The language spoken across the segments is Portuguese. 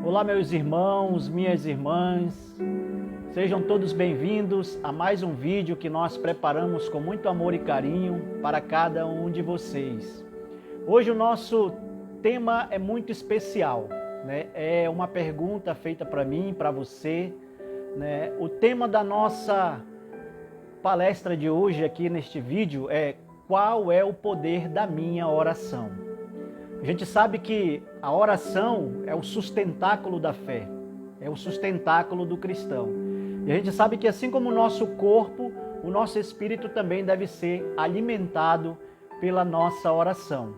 Olá, meus irmãos, minhas irmãs, sejam todos bem-vindos a mais um vídeo que nós preparamos com muito amor e carinho para cada um de vocês. Hoje o nosso tema é muito especial, né? É uma pergunta feita para mim, para você, né? O tema da nossa palestra de hoje aqui neste vídeo é: qual é o poder da minha oração? A gente sabe que a oração é o sustentáculo da fé, é o sustentáculo do cristão. E a gente sabe que assim como o nosso corpo, o nosso espírito também deve ser alimentado pela nossa oração.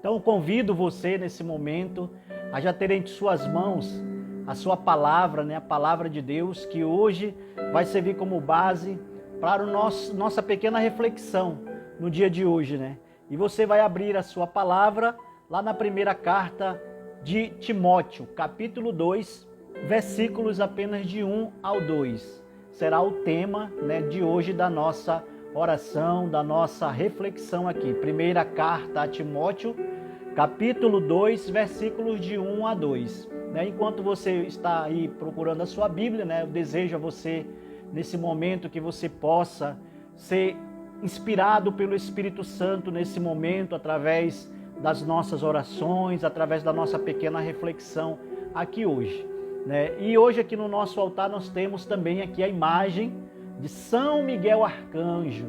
Então eu convido você nesse momento a já ter em suas mãos a sua palavra, né? A palavra de Deus, que hoje vai servir como base para nossa pequena reflexão no dia de hoje, né? E você vai abrir a sua palavra lá na primeira carta de Timóteo, capítulo 2, versículos apenas de 1 ao 2. Será o tema, né, de hoje da nossa oração, da nossa reflexão aqui. Primeira carta a Timóteo, capítulo 2, versículos de 1 a 2. Enquanto você está aí procurando a sua Bíblia, né, eu desejo a você, nesse momento, que você possa ser inspirado pelo Espírito Santo nesse momento, através das nossas orações, através da nossa pequena reflexão aqui hoje, né? E hoje aqui no nosso altar nós temos também aqui a imagem de São Miguel Arcanjo,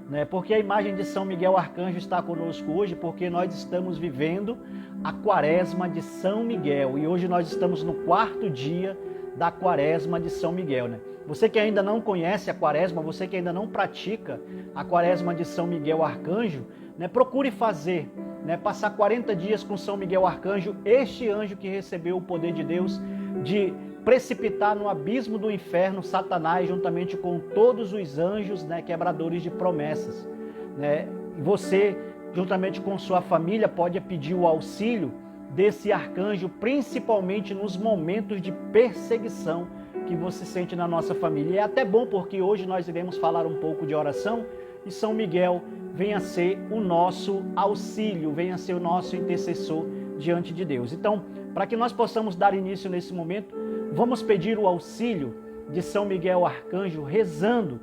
né? Porque a imagem de São Miguel Arcanjo está conosco hoje porque nós estamos vivendo a Quaresma de São Miguel e hoje nós estamos no 4º dia da Quaresma de São Miguel, né? Você que ainda não conhece a Quaresma, você que ainda não pratica a Quaresma de São Miguel Arcanjo, né, procure fazer, né, passar 40 dias com São Miguel Arcanjo, este anjo que recebeu o poder de Deus de precipitar no abismo do inferno Satanás, juntamente com todos os anjos, né, quebradores de promessas, né? Você, juntamente com sua família, pode pedir o auxílio desse arcanjo, principalmente nos momentos de perseguição que você sente na nossa família. E é até bom porque hoje nós iremos falar um pouco de oração e São Miguel venha ser o nosso auxílio, venha ser o nosso intercessor diante de Deus. Então, para que nós possamos dar início nesse momento, vamos pedir o auxílio de São Miguel Arcanjo, rezando,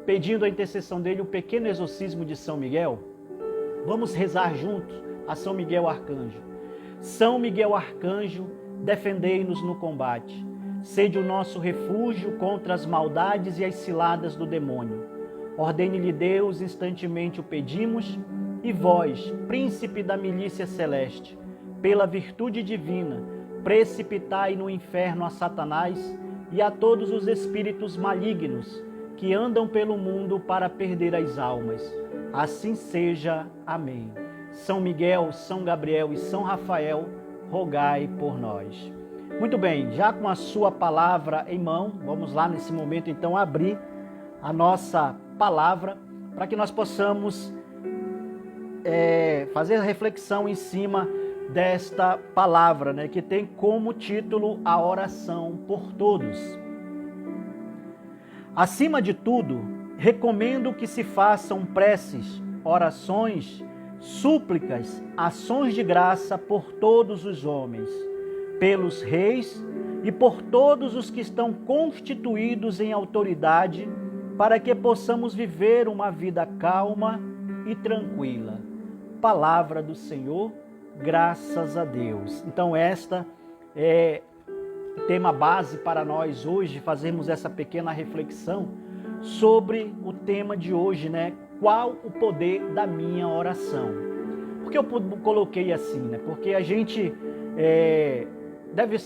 pedindo a intercessão dele, o pequeno exorcismo de São Miguel. Vamos rezar juntos a São Miguel Arcanjo. São Miguel Arcanjo, defendei-nos no combate. Sede o nosso refúgio contra as maldades e as ciladas do demônio. Ordene-lhe Deus, instantemente o pedimos, e vós, príncipe da milícia celeste, pela virtude divina, precipitai no inferno a Satanás e a todos os espíritos malignos que andam pelo mundo para perder as almas. Assim seja. Amém. São Miguel, São Gabriel e São Rafael, rogai por nós. Muito bem, já com a sua palavra em mão, vamos lá nesse momento então abrir a nossa palavra para que nós possamos fazer a reflexão em cima desta palavra, né, que tem como título a oração por todos. Acima de tudo, recomendo que se façam preces, orações, súplicas, ações de graça por todos os homens, pelos reis e por todos os que estão constituídos em autoridade, para que possamos viver uma vida calma e tranquila. Palavra do Senhor, graças a Deus. Então esta é o tema base para nós hoje, fazermos essa pequena reflexão sobre o tema de hoje, né? Qual o poder da minha oração? Por que eu coloquei assim, né? Porque a gente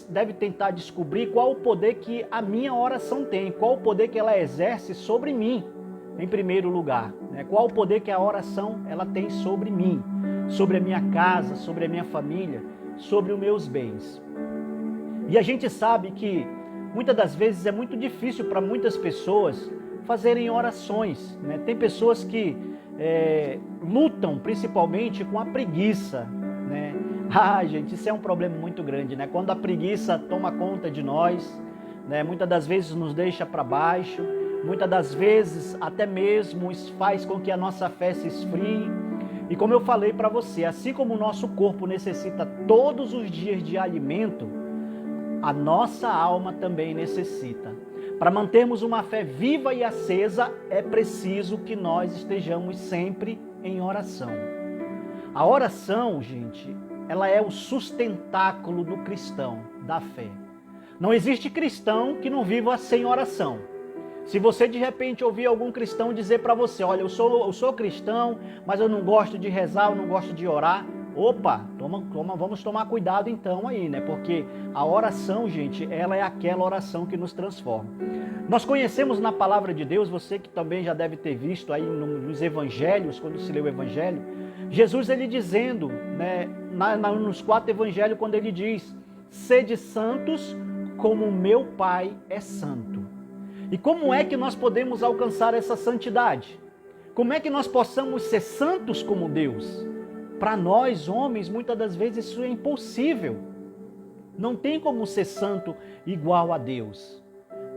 deve tentar descobrir qual o poder que a minha oração tem, qual o poder que ela exerce sobre mim, em primeiro lugar, né? Qual o poder que a oração ela tem sobre mim, sobre a minha casa, sobre a minha família, sobre os meus bens. E a gente sabe que muitas das vezes é muito difícil para muitas pessoas fazerem orações, né? Tem pessoas que lutam principalmente com a preguiça, né? Gente, isso é um problema muito grande, né? Quando a preguiça toma conta de nós, né? Muitas das vezes nos deixa para baixo, muitas das vezes até mesmo faz com que a nossa fé se esfrie. E como eu falei para você, assim como o nosso corpo necessita todos os dias de alimento, a nossa alma também necessita. Para mantermos uma fé viva e acesa, é preciso que nós estejamos sempre em oração. A oração, gente, ela é o sustentáculo do cristão, da fé. Não existe cristão que não viva sem oração. Se você de repente ouvir algum cristão dizer para você, olha, eu sou cristão, mas eu não gosto de rezar, eu não gosto de orar, opa, vamos tomar cuidado então aí, né? Porque a oração, gente, ela é aquela oração que nos transforma. Nós conhecemos na palavra de Deus, você que também já deve ter visto aí nos evangelhos, quando se lê o evangelho, Jesus ele dizendo, né, nos 4 evangelhos, quando ele diz, sede santos como o meu Pai é santo. E como é que nós podemos alcançar essa santidade? Como é que nós possamos ser santos como Deus? Para nós, homens, muitas das vezes isso é impossível. Não tem como ser santo igual a Deus.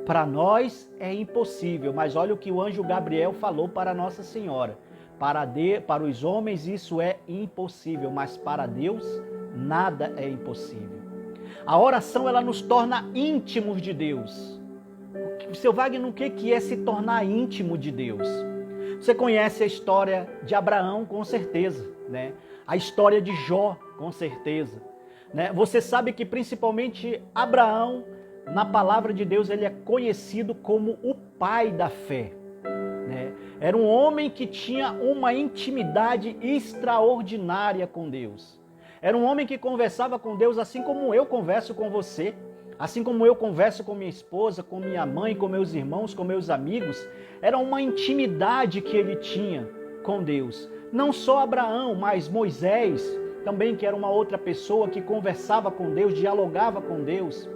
Para nós é impossível, mas olha o que o anjo Gabriel falou para Nossa Senhora. Para os homens isso é impossível, mas para Deus nada é impossível. A oração ela nos torna íntimos de Deus. Seu Wagner, o que é se tornar íntimo de Deus? Você conhece a história de Abraão, com certeza, né? A história de Jó, com certeza, né? Você sabe que principalmente Abraão, na palavra de Deus, ele é conhecido como o pai da fé, né? Era um homem que tinha uma intimidade extraordinária com Deus. Era um homem que conversava com Deus assim como eu converso com você. Assim como eu converso com minha esposa, com minha mãe, com meus irmãos, com meus amigos, era uma intimidade que ele tinha com Deus. Não só Abraão, mas Moisés também, que era uma outra pessoa que conversava com Deus, dialogava com Deus,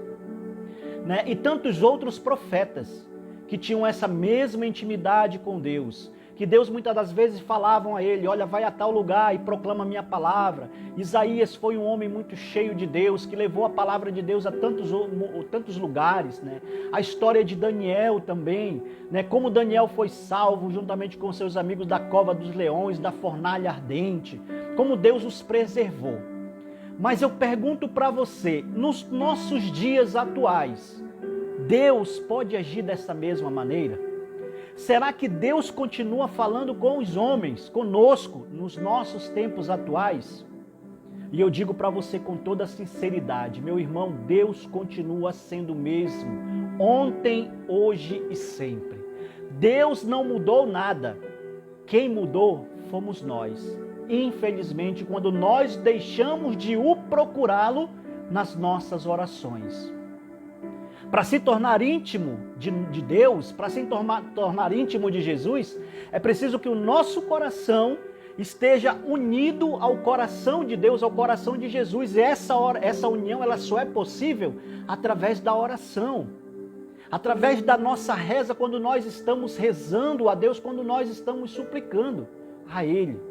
né? E tantos outros profetas que tinham essa mesma intimidade com Deus. Que Deus muitas das vezes falavam a ele, olha, vai a tal lugar e proclama a minha palavra. Isaías foi um homem muito cheio de Deus, que levou a palavra de Deus a tantos lugares, né? A história de Daniel também, né? Como Daniel foi salvo juntamente com seus amigos da cova dos leões, da fornalha ardente, como Deus os preservou. Mas eu pergunto para você, nos nossos dias atuais, Deus pode agir dessa mesma maneira? Será que Deus continua falando com os homens, conosco, nos nossos tempos atuais? E eu digo para você com toda sinceridade, meu irmão, Deus continua sendo o mesmo, ontem, hoje e sempre. Deus não mudou nada. Quem mudou fomos nós. Infelizmente, quando nós deixamos de o procurá-lo nas nossas orações. Para se tornar íntimo de Deus, para se tornar íntimo de Jesus, é preciso que o nosso coração esteja unido ao coração de Deus, ao coração de Jesus. E essa união ela só é possível através da oração, através da nossa reza, quando nós estamos rezando a Deus, quando nós estamos suplicando a Ele.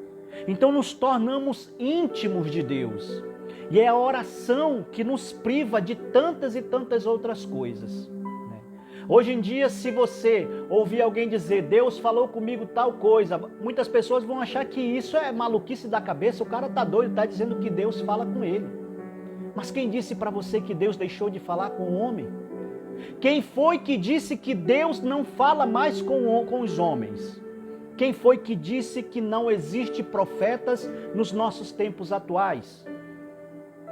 Então nos tornamos íntimos de Deus. E é a oração que nos priva de tantas e tantas outras coisas. Hoje em dia, se você ouvir alguém dizer, Deus falou comigo tal coisa, muitas pessoas vão achar que isso é maluquice da cabeça, o cara tá doido, tá dizendo que Deus fala com ele. Mas quem disse para você que Deus deixou de falar com o homem? Quem foi que disse que Deus não fala mais com os homens? Quem foi que disse que não existe profetas nos nossos tempos atuais?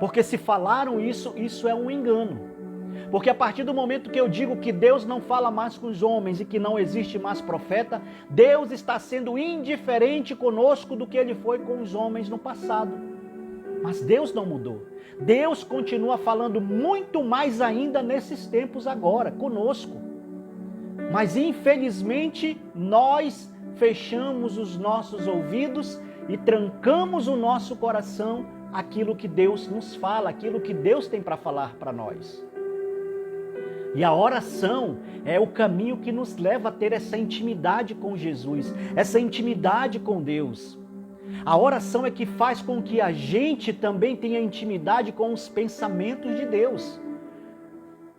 Porque se falaram isso, isso é um engano. Porque a partir do momento que eu digo que Deus não fala mais com os homens e que não existe mais profeta, Deus está sendo indiferente conosco do que Ele foi com os homens no passado. Mas Deus não mudou. Deus continua falando muito mais ainda nesses tempos agora, conosco. Mas infelizmente nós fechamos os nossos ouvidos e trancamos o nosso coração aquilo que Deus nos fala, aquilo que Deus tem para falar para nós. E a oração é o caminho que nos leva a ter essa intimidade com Jesus, essa intimidade com Deus. A oração é que faz com que a gente também tenha intimidade com os pensamentos de Deus.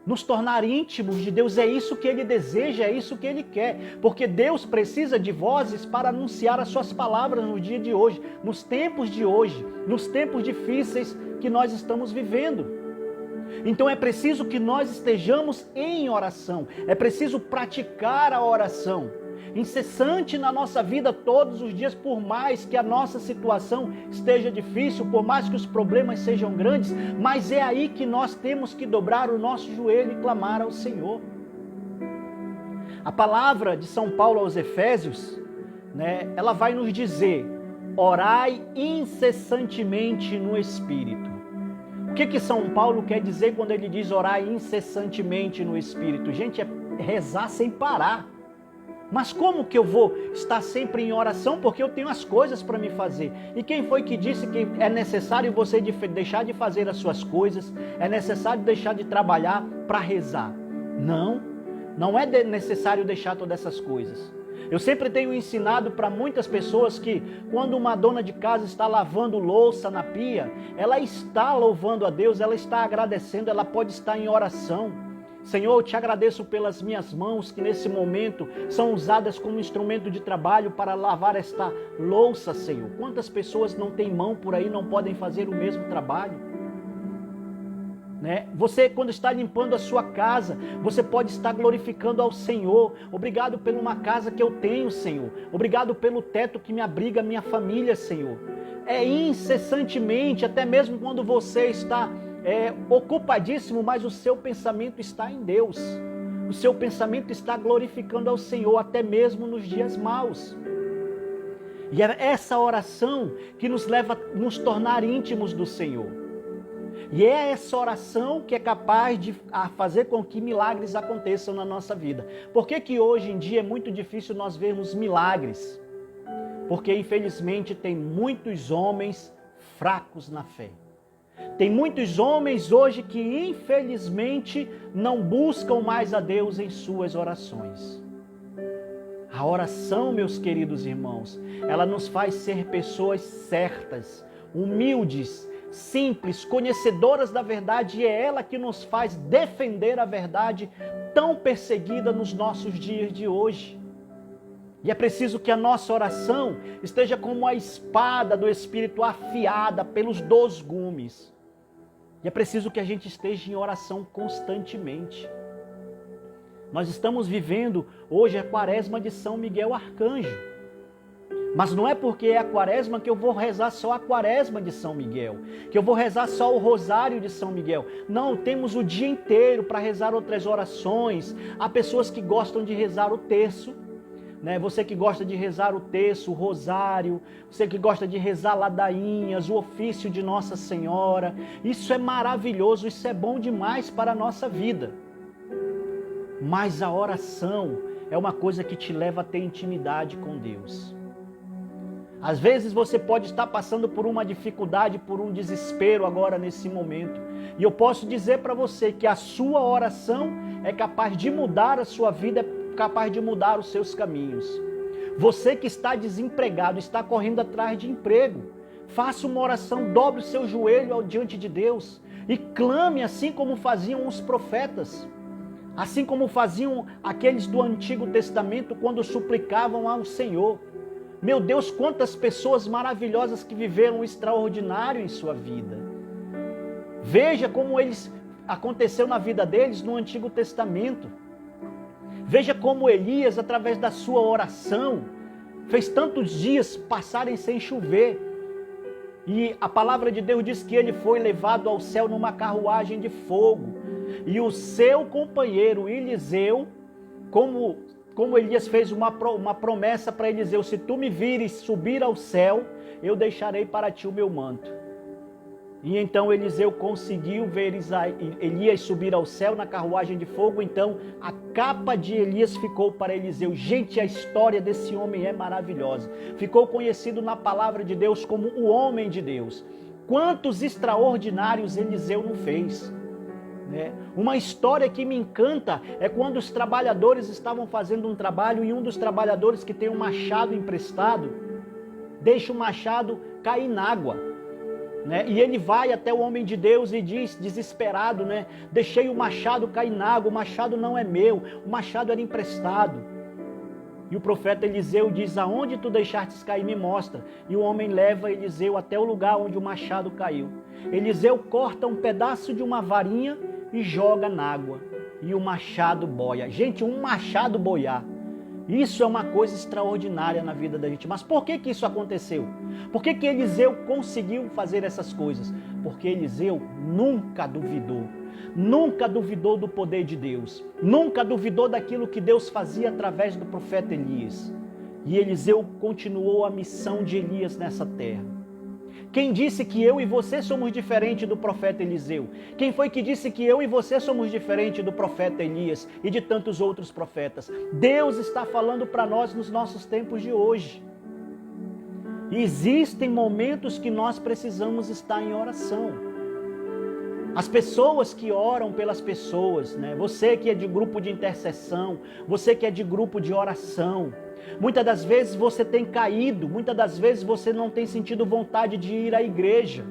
Nos tornar íntimos de Deus, é isso que Ele deseja, é isso que Ele quer. Porque Deus precisa de vozes para anunciar as suas palavras no dia de hoje, nos tempos de hoje, nos tempos difíceis que nós estamos vivendo. Então é preciso que nós estejamos em oração, é preciso praticar a oração incessante na nossa vida todos os dias, por mais que a nossa situação esteja difícil, por mais que os problemas sejam grandes, mas é aí que nós temos que dobrar o nosso joelho e clamar ao Senhor. A palavra de São Paulo aos Efésios, ela vai nos dizer: orai incessantemente no Espírito. O que São Paulo quer dizer quando ele diz orar incessantemente no Espírito? Gente, é rezar sem parar. Mas como que eu vou estar sempre em oração? Porque eu tenho as coisas para me fazer. E quem foi que disse que é necessário você deixar de fazer as suas coisas? É necessário deixar de trabalhar para rezar? Não é necessário deixar todas essas coisas. Eu sempre tenho ensinado para muitas pessoas que quando uma dona de casa está lavando louça na pia, ela está louvando a Deus, ela está agradecendo, ela pode estar em oração. Senhor, eu te agradeço pelas minhas mãos que nesse momento são usadas como instrumento de trabalho para lavar esta louça, Senhor. Quantas pessoas não têm mão por aí, não podem fazer o mesmo trabalho? Você, quando está limpando a sua casa, você pode estar glorificando ao Senhor. Obrigado por uma casa que eu tenho, Senhor. Obrigado pelo teto que me abriga a minha família, Senhor. É incessantemente, até mesmo quando você está ocupadíssimo, mas o seu pensamento está em Deus. O seu pensamento está glorificando ao Senhor, até mesmo nos dias maus. E é essa oração que nos leva a nos tornar íntimos do Senhor. E é essa oração que é capaz de fazer com que milagres aconteçam na nossa vida. Por que hoje em dia é muito difícil nós vermos milagres? Porque infelizmente tem muitos homens fracos na fé. Tem muitos homens hoje que infelizmente não buscam mais a Deus em suas orações. A oração, meus queridos irmãos, ela nos faz ser pessoas certas, humildes, simples, conhecedoras da verdade, e é ela que nos faz defender a verdade tão perseguida nos nossos dias de hoje. E é preciso que a nossa oração esteja como a espada do Espírito afiada pelos 2 gumes. E é preciso que a gente esteja em oração constantemente. Nós estamos vivendo hoje a quaresma de São Miguel Arcanjo. Mas não é porque é a quaresma que eu vou rezar só a quaresma de São Miguel, que eu vou rezar só o rosário de São Miguel. Não, temos o dia inteiro para rezar outras orações. Há pessoas que gostam de rezar o terço, Você que gosta de rezar o terço, o rosário, você que gosta de rezar ladainhas, o ofício de Nossa Senhora. Isso é maravilhoso, isso é bom demais para a nossa vida. Mas a oração é uma coisa que te leva a ter intimidade com Deus. Às vezes você pode estar passando por uma dificuldade, por um desespero agora nesse momento. E eu posso dizer para você que a sua oração é capaz de mudar a sua vida, é capaz de mudar os seus caminhos. Você que está desempregado, está correndo atrás de emprego, faça uma oração, dobre o seu joelho diante de Deus e clame assim como faziam os profetas. Assim como faziam aqueles do Antigo Testamento quando suplicavam ao Senhor. Meu Deus, quantas pessoas maravilhosas que viveram o extraordinário em sua vida. Veja como aconteceu na vida deles no Antigo Testamento. Veja como Elias, através da sua oração, fez tantos dias passarem sem chover. E a palavra de Deus diz que ele foi levado ao céu numa carruagem de fogo. E o seu companheiro Eliseu, como Elias fez uma promessa para Eliseu: se tu me vires subir ao céu, eu deixarei para ti o meu manto. E então Eliseu conseguiu ver Elias subir ao céu na carruagem de fogo. Então a capa de Elias ficou para Eliseu. Gente, a história desse homem é maravilhosa. Ficou conhecido na palavra de Deus como o homem de Deus. Quantos extraordinários Eliseu não fez? Uma história que me encanta é quando os trabalhadores estavam fazendo um trabalho e um dos trabalhadores que tem um machado emprestado deixa o machado cair na água, e ele vai até o homem de Deus e diz, desesperado, deixei o machado cair na água, o machado não é meu, o machado era emprestado. E o profeta Eliseu diz: aonde tu deixastes cair, me mostra. E o homem leva Eliseu até o lugar onde o machado caiu. Eliseu corta um pedaço de uma varinha e joga na água. E o machado boia. Gente, um machado boiar. Isso é uma coisa extraordinária na vida da gente. Mas por que isso aconteceu? Por que Eliseu conseguiu fazer essas coisas? Porque Eliseu nunca duvidou. Nunca duvidou do poder de Deus. Nunca duvidou daquilo que Deus fazia através do profeta Elias. E Eliseu continuou a missão de Elias nessa terra. Quem disse que eu e você somos diferentes do profeta Eliseu? Quem foi que disse que eu e você somos diferentes do profeta Elias e de tantos outros profetas? Deus está falando para nós nos nossos tempos de hoje. Existem momentos que nós precisamos estar em oração. As pessoas que oram pelas pessoas, né? Você que é de grupo de intercessão, você que é de grupo de oração, muitas das vezes você tem caído, muitas das vezes você não tem sentido vontade de ir à igreja.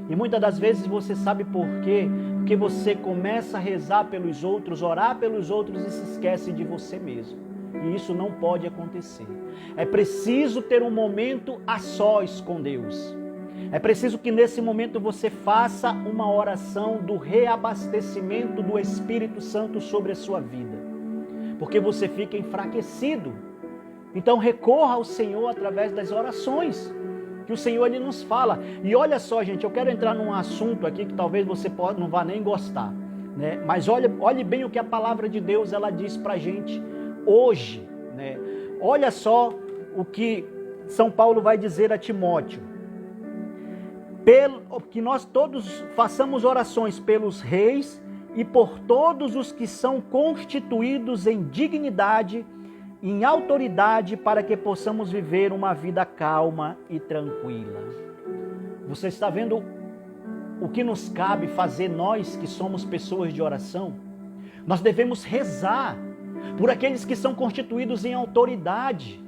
E muitas das vezes você sabe por quê? Porque você começa a rezar pelos outros, orar pelos outros e se esquece de você mesmo. E isso não pode acontecer. É preciso ter um momento a sós com Deus. É preciso que nesse momento você faça uma oração do reabastecimento do Espírito Santo sobre a sua vida. Porque você fica enfraquecido. Então recorra ao Senhor através das orações, que o Senhor ele nos fala. E olha só, gente, eu quero entrar num assunto aqui que talvez você não vá nem gostar, né? Mas olhe bem o que a palavra de Deus ela diz pra gente hoje, né? Olha só o que São Paulo vai dizer a Timóteo. Que nós todos façamos orações pelos reis e por todos os que são constituídos em dignidade, em autoridade, para que possamos viver uma vida calma e tranquila. Você está vendo o que nos cabe fazer nós que somos pessoas de oração? Nós devemos rezar por aqueles que são constituídos em autoridade.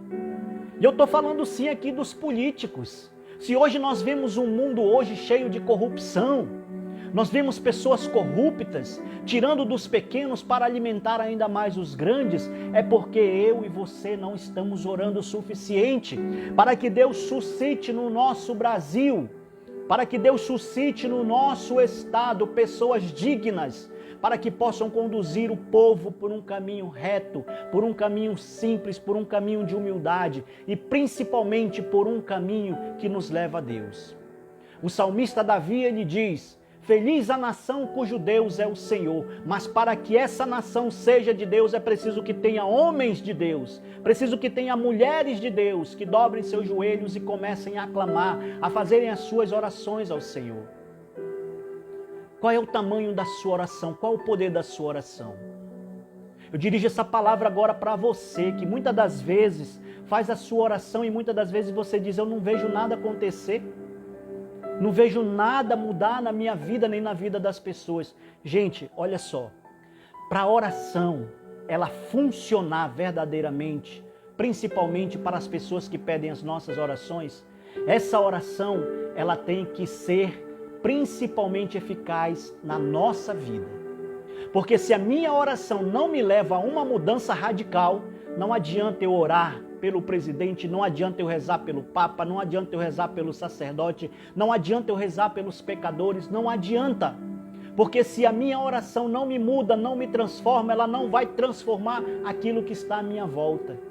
E eu estou falando sim aqui dos políticos. Se hoje nós vemos um mundo hoje cheio de corrupção, nós vemos pessoas corruptas, tirando dos pequenos para alimentar ainda mais os grandes, é porque eu e você não estamos orando o suficiente para que Deus suscite no nosso Brasil, para que Deus suscite no nosso estado pessoas dignas, para que possam conduzir o povo por um caminho reto, por um caminho simples, por um caminho de humildade e principalmente por um caminho que nos leva a Deus. O salmista Davi, ele diz: feliz a nação cujo Deus é o Senhor, mas para que essa nação seja de Deus é preciso que tenha homens de Deus, preciso que tenha mulheres de Deus que dobrem seus joelhos e comecem a clamar, a fazerem as suas orações ao Senhor. Qual é o tamanho da sua oração? Qual o poder da sua oração? Eu dirijo essa palavra agora para você, que muitas das vezes faz a sua oração e muitas das vezes você diz: eu não vejo nada acontecer, não vejo nada mudar na minha vida nem na vida das pessoas. Gente, olha só, para a oração ela funcionar verdadeiramente, principalmente para as pessoas que pedem as nossas orações, essa oração ela tem que ser principalmente eficaz na nossa vida. Porque se a minha oração não me leva a uma mudança radical, não adianta eu orar pelo presidente, não adianta eu rezar pelo Papa, não adianta eu rezar pelo sacerdote, não adianta eu rezar pelos pecadores, não adianta. Porque se a minha oração não me muda, não me transforma, ela não vai transformar aquilo que está à minha volta.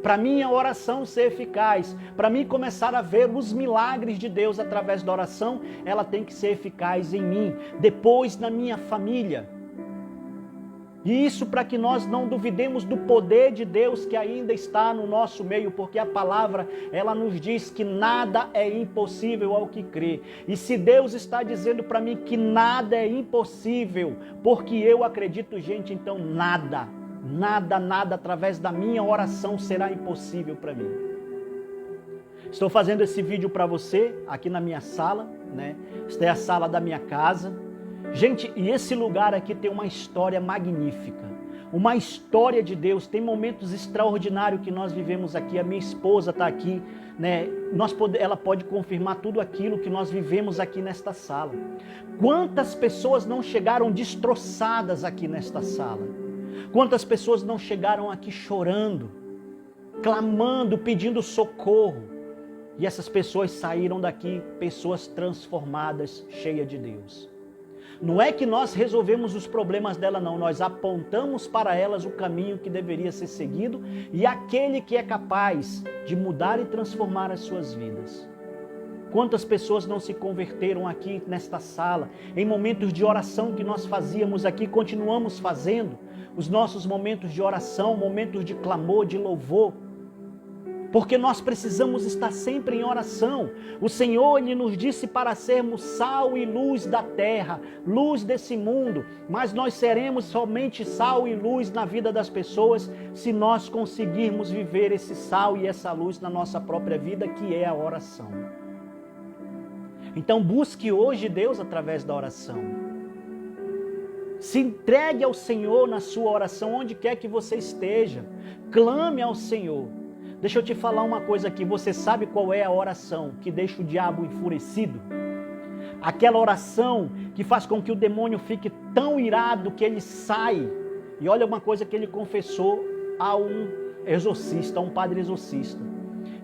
Para minha oração ser eficaz, para mim começar a ver os milagres de Deus através da oração, ela tem que ser eficaz em mim, depois na minha família. E isso para que nós não duvidemos do poder de Deus que ainda está no nosso meio, porque a palavra, ela nos diz que nada é impossível ao que crê. E se Deus está dizendo para mim que nada é impossível, porque eu acredito, gente, então nada através da minha oração será impossível para mim. Estou fazendo esse vídeo para você aqui na minha sala, né? Esta é a sala da minha casa. Gente, e esse lugar aqui tem uma história magnífica, uma história de Deus, tem momentos extraordinários que nós vivemos aqui. A minha esposa está aqui, né? Ela pode confirmar tudo aquilo que nós vivemos aqui nesta sala. Quantas pessoas não chegaram destroçadas aqui nesta sala? Quantas pessoas não chegaram aqui chorando, clamando, pedindo socorro? E essas pessoas saíram daqui, pessoas transformadas, cheias de Deus. Não é que nós resolvemos os problemas dela, não. Nós apontamos para elas o caminho que deveria ser seguido e aquele que é capaz de mudar e transformar as suas vidas. Quantas pessoas não se converteram aqui nesta sala, em momentos de oração que nós fazíamos aqui, continuamos fazendo, os nossos momentos de oração, momentos de clamor, de louvor, porque nós precisamos estar sempre em oração. O Senhor, Ele nos disse para sermos sal e luz da terra, luz desse mundo, mas nós seremos somente sal e luz na vida das pessoas se nós conseguirmos viver esse sal e essa luz na nossa própria vida, que é a oração. Então busque hoje Deus através da oração. Se entregue ao Senhor na sua oração, onde quer que você esteja. Clame ao Senhor. Deixa eu te falar uma coisa aqui. Você sabe qual é a oração que deixa o diabo enfurecido? Aquela oração que faz com que o demônio fique tão irado que ele sai. E olha uma coisa que ele confessou a um exorcista, a um padre exorcista.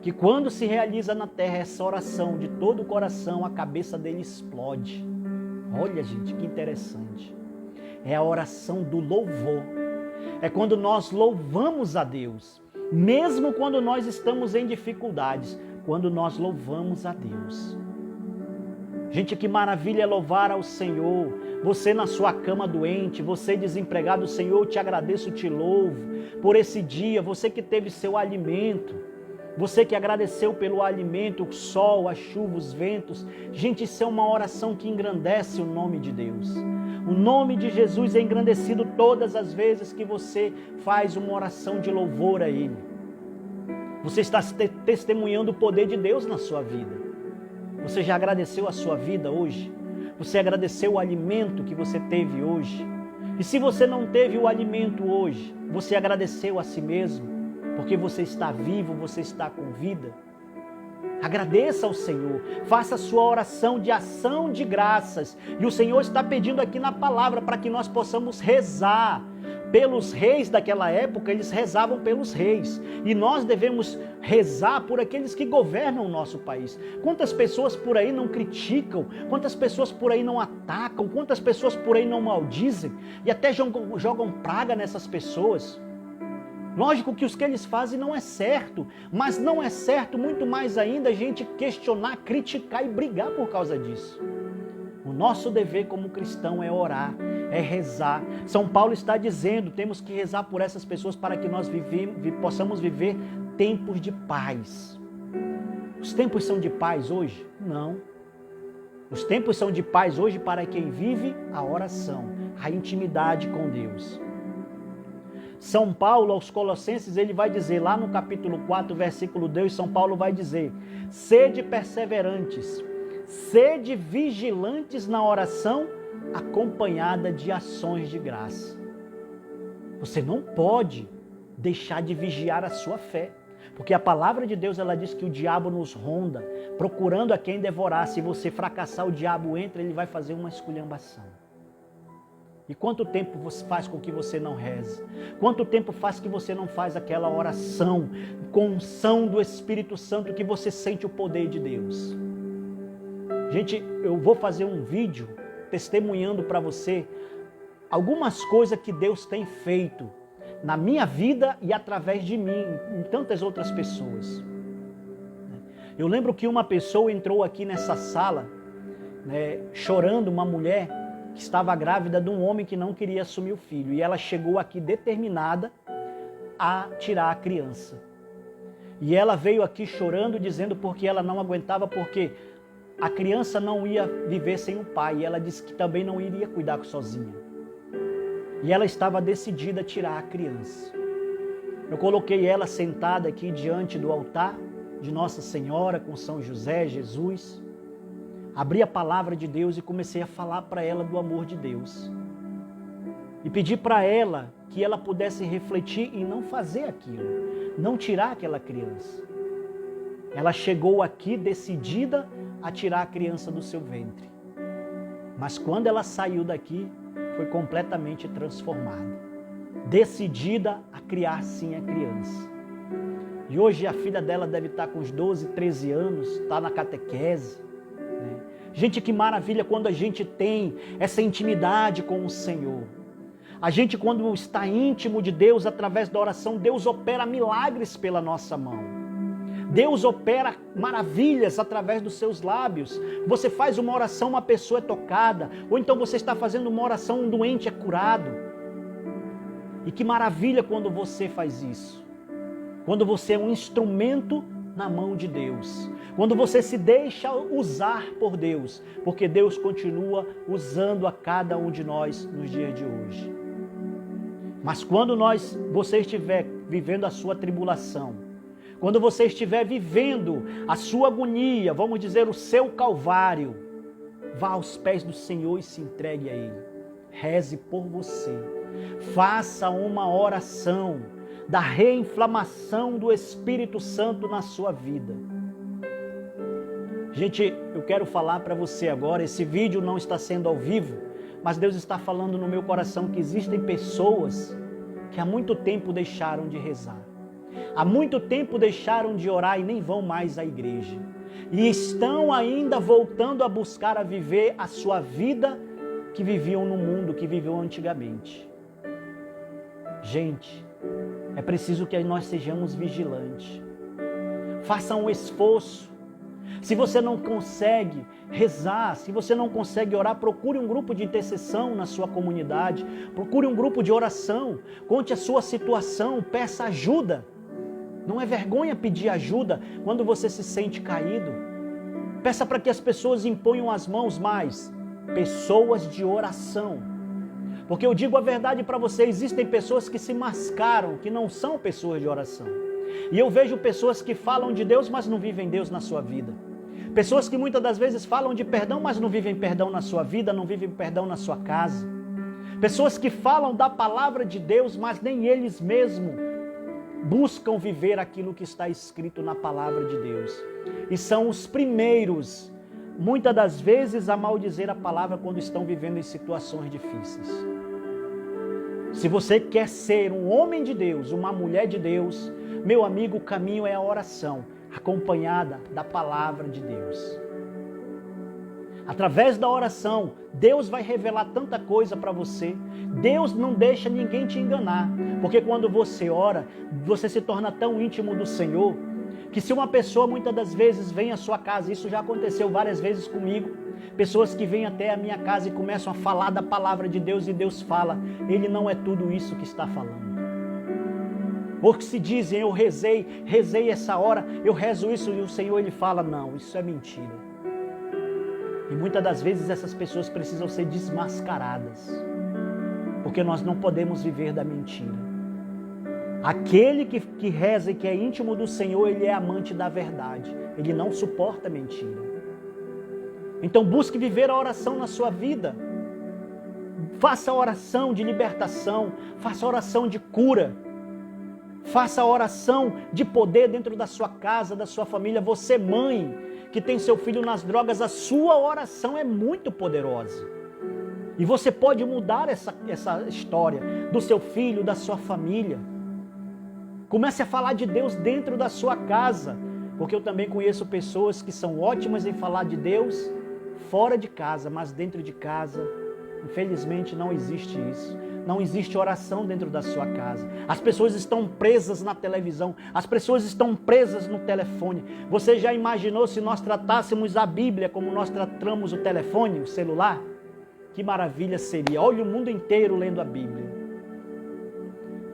Que quando se realiza na terra essa oração de todo o coração, a cabeça dele explode. Olha, gente, que interessante. É a oração do louvor. É quando nós louvamos a Deus. Mesmo quando nós estamos em dificuldades, quando nós louvamos a Deus. Gente, que maravilha é louvar ao Senhor. Você na sua cama doente, você desempregado, Senhor, eu te agradeço, te louvo por esse dia, você que teve seu alimento, você que agradeceu pelo alimento, o sol, a chuva, os ventos. Gente, isso é uma oração que engrandece o nome de Deus. O nome de Jesus é engrandecido todas as vezes que você faz uma oração de louvor a Ele. Você está testemunhando o poder de Deus na sua vida. Você já agradeceu a sua vida hoje? Você agradeceu o alimento que você teve hoje? E se você não teve o alimento hoje, você agradeceu a si mesmo? Porque você está vivo, você está com vida? Agradeça ao Senhor, faça a sua oração de ação de graças. E o Senhor está pedindo aqui na palavra para que nós possamos rezar pelos reis daquela época. Eles rezavam pelos reis. E nós devemos rezar por aqueles que governam o nosso país. Quantas pessoas por aí não criticam, quantas pessoas por aí não atacam, quantas pessoas por aí não maldizem e até jogam praga nessas pessoas. Lógico que os que eles fazem não é certo, mas não é certo muito mais ainda a gente questionar, criticar e brigar por causa disso. O nosso dever como cristão é orar, é rezar. São Paulo está dizendo, temos que rezar por essas pessoas para que nós possamos viver tempos de paz. Os tempos são de paz hoje? Não. Os tempos são de paz hoje para quem vive a oração, a intimidade com Deus. São Paulo aos Colossenses, ele vai dizer lá no capítulo 4, versículo 2, São Paulo vai dizer: sede perseverantes, sede vigilantes na oração, acompanhada de ações de graça. Você não pode deixar de vigiar a sua fé, porque a palavra de Deus, ela diz que o diabo nos ronda, procurando a quem devorar. Se você fracassar, o diabo entra, ele vai fazer uma esculhambação. E quanto tempo você faz com que você não reze? Quanto tempo faz que você não faz aquela oração com unção do Espírito Santo que você sente o poder de Deus? Gente, eu vou fazer um vídeo testemunhando para você algumas coisas que Deus tem feito na minha vida e através de mim, em tantas outras pessoas. Eu lembro que uma pessoa entrou aqui nessa sala, chorando, uma mulher que estava grávida de um homem que não queria assumir o filho. E ela chegou aqui determinada a tirar a criança. E ela veio aqui chorando, dizendo porque ela não aguentava, porque a criança não ia viver sem o pai. E ela disse que também não iria cuidar sozinha. E ela estava decidida a tirar a criança. Eu coloquei ela sentada aqui diante do altar de Nossa Senhora, com São José, Jesus. Abri a palavra de Deus e comecei a falar para ela do amor de Deus. E pedi para ela que ela pudesse refletir em não fazer aquilo, não tirar aquela criança. Ela chegou aqui decidida a tirar a criança do seu ventre. Mas quando ela saiu daqui, foi completamente transformada. Decidida a criar sim a criança. E hoje a filha dela deve estar com uns 12, 13 anos, está na catequese. Gente, que maravilha quando a gente tem essa intimidade com o Senhor. A gente, quando está íntimo de Deus, através da oração, Deus opera milagres pela nossa mão. Deus opera maravilhas através dos seus lábios. Você faz uma oração, uma pessoa é tocada. Ou então você está fazendo uma oração, um doente é curado. E que maravilha quando você faz isso. Quando você é um instrumento na mão de Deus. Quando você se deixa usar por Deus. Porque Deus continua usando a cada um de nós nos dias de hoje. Mas quando você estiver vivendo a sua tribulação, quando você estiver vivendo a sua agonia, vamos dizer, o seu calvário, vá aos pés do Senhor e se entregue a Ele. Reze por você. Faça uma oração da reinflamação do Espírito Santo na sua vida. Gente, eu quero falar para você agora, esse vídeo não está sendo ao vivo, mas Deus está falando no meu coração que existem pessoas que há muito tempo deixaram de rezar. Há muito tempo deixaram de orar e nem vão mais à igreja. E estão ainda voltando a buscar a viver a sua vida que viviam no mundo, que viviam antigamente. Gente, é preciso que nós sejamos vigilantes. Faça um esforço. Se você não consegue rezar, se você não consegue orar, procure um grupo de intercessão na sua comunidade. Procure um grupo de oração. Conte a sua situação, peça ajuda. Não é vergonha pedir ajuda quando você se sente caído. Peça para que as pessoas imponham as mãos, mais pessoas de oração. Porque eu digo a verdade para você, existem pessoas que se mascaram, que não são pessoas de oração. E eu vejo pessoas que falam de Deus, mas não vivem Deus na sua vida. Pessoas que muitas das vezes falam de perdão, mas não vivem perdão na sua vida, não vivem perdão na sua casa. Pessoas que falam da palavra de Deus, mas nem eles mesmos buscam viver aquilo que está escrito na palavra de Deus. E são os primeiros, muitas das vezes, a maldizer a palavra quando estão vivendo em situações difíceis. Se você quer ser um homem de Deus, uma mulher de Deus, meu amigo, o caminho é a oração, acompanhada da palavra de Deus. Através da oração, Deus vai revelar tanta coisa para você. Deus não deixa ninguém te enganar. Porque quando você ora, você se torna tão íntimo do Senhor, que se uma pessoa muitas das vezes vem à sua casa, isso já aconteceu várias vezes comigo, pessoas que vêm até a minha casa e começam a falar da palavra de Deus e Deus fala, Ele não é tudo isso que está falando. Ou que se dizem, eu rezei essa hora, eu rezo isso e o Senhor Ele fala, não, isso é mentira. E muitas das vezes essas pessoas precisam ser desmascaradas, porque nós não podemos viver da mentira. Aquele que reza e que é íntimo do Senhor, ele é amante da verdade, ele não suporta mentira. Então busque viver a oração na sua vida, faça a oração de libertação, faça a oração de cura, faça a oração de poder dentro da sua casa, da sua família. Você, mãe, que tem seu filho nas drogas, a sua oração é muito poderosa. E você pode mudar essa história do seu filho, da sua família. Comece a falar de Deus dentro da sua casa, porque eu também conheço pessoas que são ótimas em falar de Deus fora de casa, mas dentro de casa, infelizmente, não existe isso. Não existe oração dentro da sua casa. As pessoas estão presas na televisão. As pessoas estão presas no telefone. Você já imaginou se nós tratássemos a Bíblia como nós tratamos o telefone, o celular? Que maravilha seria. Olha o mundo inteiro lendo a Bíblia.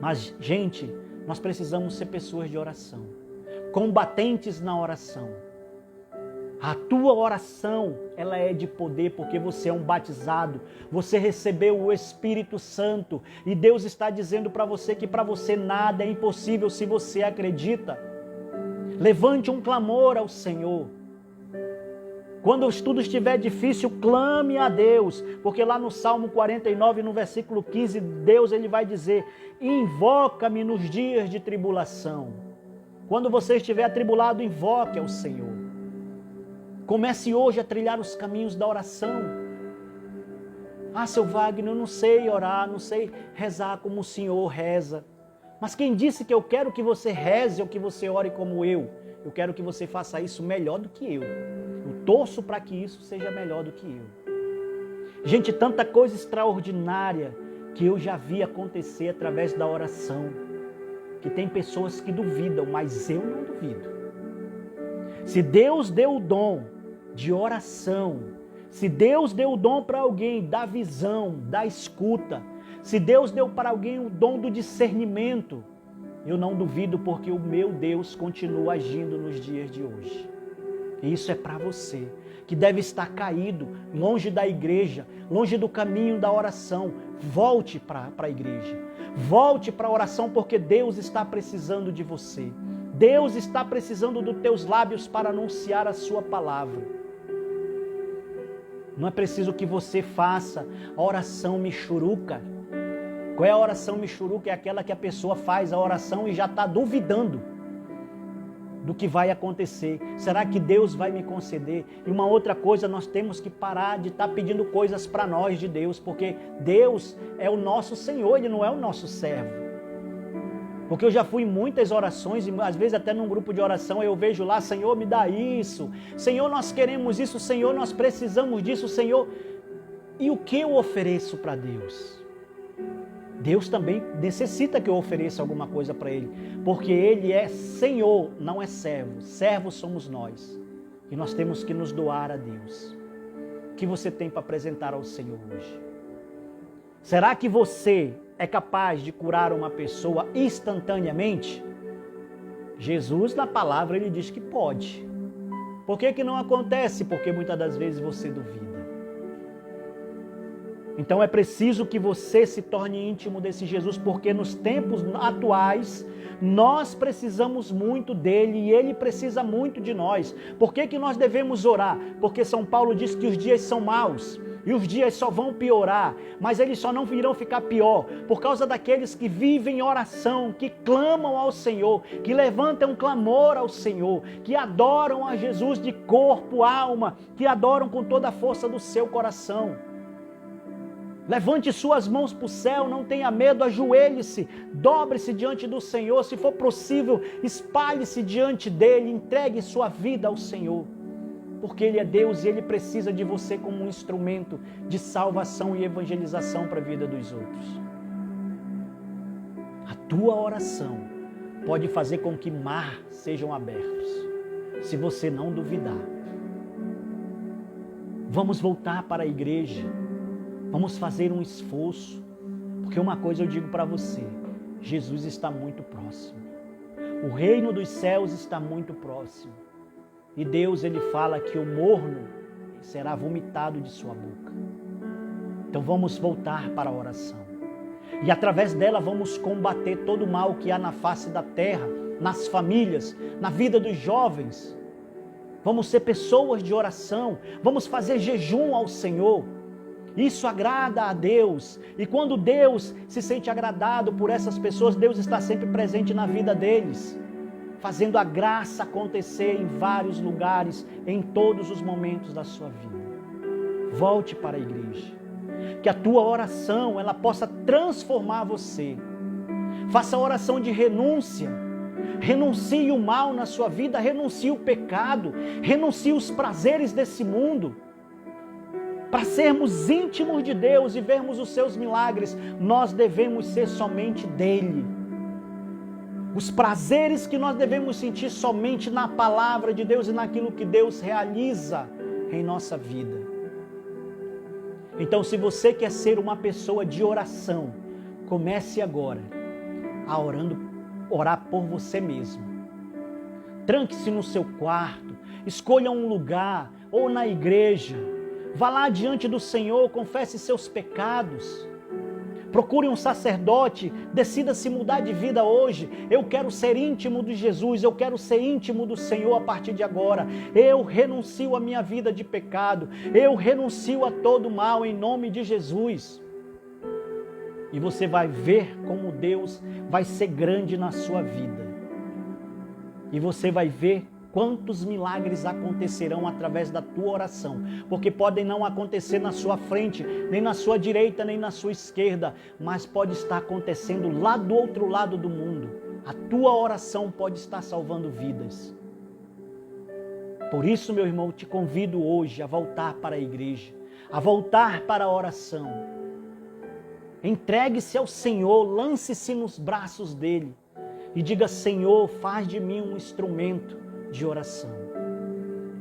Mas, gente, nós precisamos ser pessoas de oração. Combatentes na oração. A tua oração, ela é de poder porque você é um batizado, você recebeu o Espírito Santo e Deus está dizendo para você que para você nada é impossível se você acredita. Levante um clamor ao Senhor. Quando tudo estiver difícil, clame a Deus, porque lá no Salmo 49, no versículo 15, Deus ele vai dizer, invoca-me nos dias de tribulação. Quando você estiver atribulado, invoque ao Senhor. Comece hoje a trilhar os caminhos da oração. Ah, seu Wagner, eu não sei orar, não sei rezar como o Senhor reza. Mas quem disse que eu quero que você reze ou que você ore como eu? Eu quero que você faça isso melhor do que eu. O torço para que isso seja melhor do que eu. Gente, tanta coisa extraordinária que eu já vi acontecer através da oração, que tem pessoas que duvidam, mas eu não duvido. Se Deus deu o dom de oração, se Deus deu o dom para alguém da visão, da escuta, se Deus deu para alguém o dom do discernimento, eu não duvido, porque o meu Deus continua agindo nos dias de hoje. E isso é para você, que deve estar caído, longe da igreja, longe do caminho da oração. Volte para a igreja, volte para a oração, porque Deus está precisando de você. Deus está precisando dos teus lábios para anunciar a sua palavra. Não é preciso que você faça a oração michuruca. Qual é a oração michuruca? É aquela que a pessoa faz a oração e já está duvidando do que vai acontecer. Será que Deus vai me conceder? E uma outra coisa, nós temos que parar de estar pedindo coisas para nós de Deus, porque Deus é o nosso Senhor, Ele não é o nosso servo. Porque eu já fui em muitas orações, e às vezes até num grupo de oração eu vejo lá: Senhor, me dá isso, Senhor, nós queremos isso, Senhor, nós precisamos disso, Senhor. E o que eu ofereço para Deus? Deus também necessita que eu ofereça alguma coisa para Ele, porque Ele é Senhor, não é servo. Servos somos nós, e nós temos que nos doar a Deus. O que você tem para apresentar ao Senhor hoje? Será que você é capaz de curar uma pessoa instantaneamente? Jesus, na palavra, Ele diz que pode. Por que não acontece? Porque muitas das vezes você duvida. Então é preciso que você se torne íntimo desse Jesus, porque nos tempos atuais nós precisamos muito dele e ele precisa muito de nós. Por que nós devemos orar? Porque São Paulo diz que os dias são maus e os dias só vão piorar, mas eles só não irão ficar pior por causa daqueles que vivem em oração, que clamam ao Senhor, que levantam um clamor ao Senhor, que adoram a Jesus de corpo, alma, que adoram com toda a força do seu coração. Levante suas mãos para o céu, não tenha medo, ajoelhe-se, dobre-se diante do Senhor, se for possível, espalhe-se diante dele, entregue sua vida ao Senhor, porque Ele é Deus e Ele precisa de você como um instrumento de salvação e evangelização para a vida dos outros. A tua oração pode fazer com que mar sejam abertos, se você não duvidar. Vamos voltar para a igreja. Vamos fazer um esforço, porque uma coisa eu digo para você: Jesus está muito próximo. O reino dos céus está muito próximo. E Deus, Ele fala que o morno será vomitado de sua boca. Então vamos voltar para a oração. E através dela vamos combater todo o mal que há na face da terra, nas famílias, na vida dos jovens. Vamos ser pessoas de oração, vamos fazer jejum ao Senhor. Isso agrada a Deus, e quando Deus se sente agradado por essas pessoas, Deus está sempre presente na vida deles, fazendo a graça acontecer em vários lugares, em todos os momentos da sua vida. Volte para a igreja, que a tua oração ela possa transformar você. Faça a oração de renúncia, renuncie o mal na sua vida, renuncie o pecado, renuncie os prazeres desse mundo. Para sermos íntimos de Deus e vermos os seus milagres, nós devemos ser somente dele. Os prazeres que nós devemos sentir somente na palavra de Deus e naquilo que Deus realiza em nossa vida. Então, se você quer ser uma pessoa de oração, comece agora a orar por você mesmo. Tranque-se no seu quarto, escolha um lugar ou na igreja. Vá lá diante do Senhor, confesse seus pecados. Procure um sacerdote, decida se mudar de vida hoje. Eu quero ser íntimo de Jesus, eu quero ser íntimo do Senhor a partir de agora. Eu renuncio a minha vida de pecado, eu renuncio a todo mal em nome de Jesus. E você vai ver como Deus vai ser grande na sua vida. E você vai ver quantos milagres acontecerão através da tua oração, porque podem não acontecer na sua frente, nem na sua direita, nem na sua esquerda, mas pode estar acontecendo lá do outro lado do mundo. A tua oração pode estar salvando vidas. Por isso, meu irmão, te convido hoje a voltar para a igreja, a voltar para a oração. Entregue-se ao Senhor, lance-se nos braços dele e diga: Senhor, faz de mim um instrumento de oração.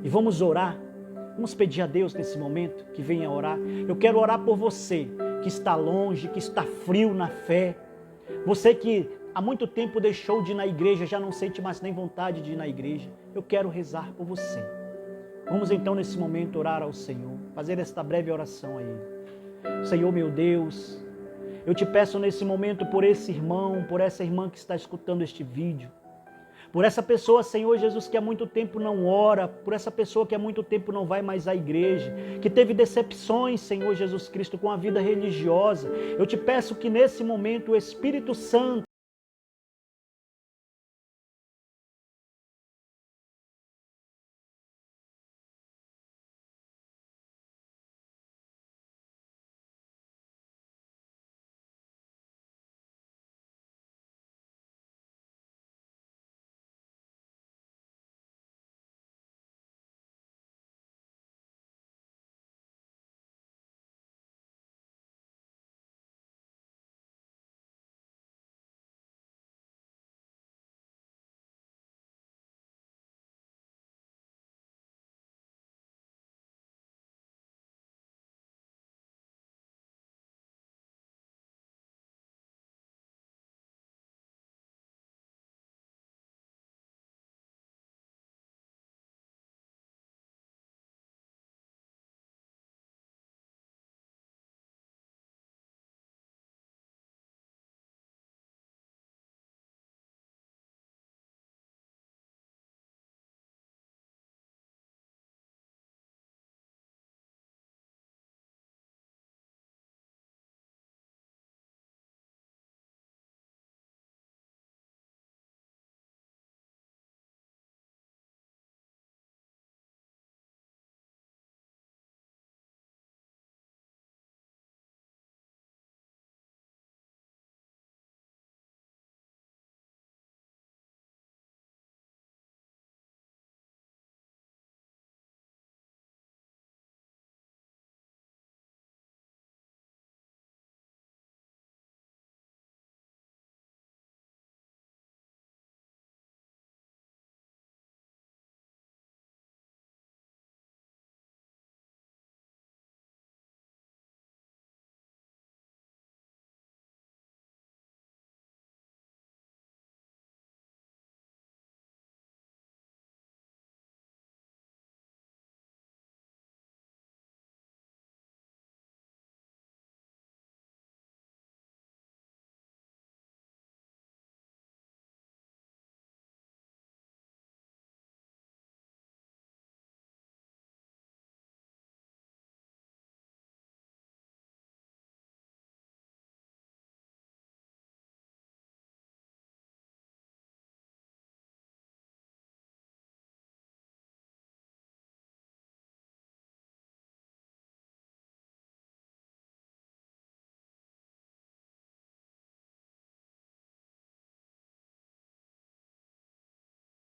E vamos orar, vamos pedir a Deus nesse momento que venha orar. Eu quero orar por você que está longe, que está frio na fé, você que há muito tempo deixou de ir na igreja, já não sente mais nem vontade de ir na igreja. Eu quero rezar por você. Vamos então nesse momento orar ao Senhor, fazer esta breve oração a Ele. Senhor meu Deus, eu te peço nesse momento por esse irmão, por essa irmã que está escutando este vídeo, por essa pessoa, Senhor Jesus, que há muito tempo não ora, por essa pessoa que há muito tempo não vai mais à igreja, que teve decepções, Senhor Jesus Cristo, com a vida religiosa. Eu te peço que nesse momento o Espírito Santo